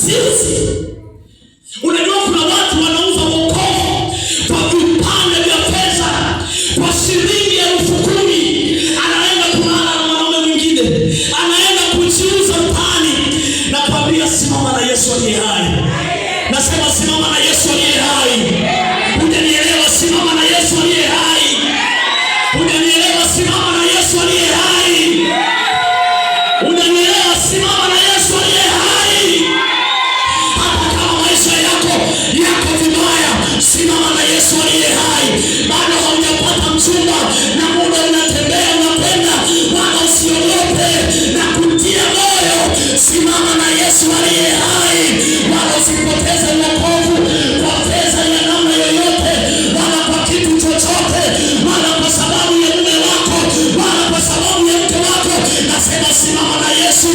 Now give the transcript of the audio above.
Sisi. Unajua kuna watu wanauza wokovu kwa vipande vya pesa, kwa shilingi 10,000, anaenda kulala na mwanaume mwingine, anaenda kujiuza mtaani. Nakwambia simama na Yesu aliye hai. Nasema simama na Yesu aliye hai. Unanielewa? Simama na Yesu aliye hai. Unanielewa? Simama na Yesu aliye hai. Unanielewa? Simama na Yesu aliye hai. Hata kama maisha yako vibaya, simama na Yesu aliye hai. Bado haujapata mchumba na muda unatembea unakwenda, wala usiogope na kutia moyo. Simama na Yesu aliye hai. Wala usipoteze wokovu kwa pesa ya namna yoyote, wala kwa kitu chochote, wala kwa sababu ya mume wako, wala kwa sababu ya mke wako. Nasema simama na Yesu.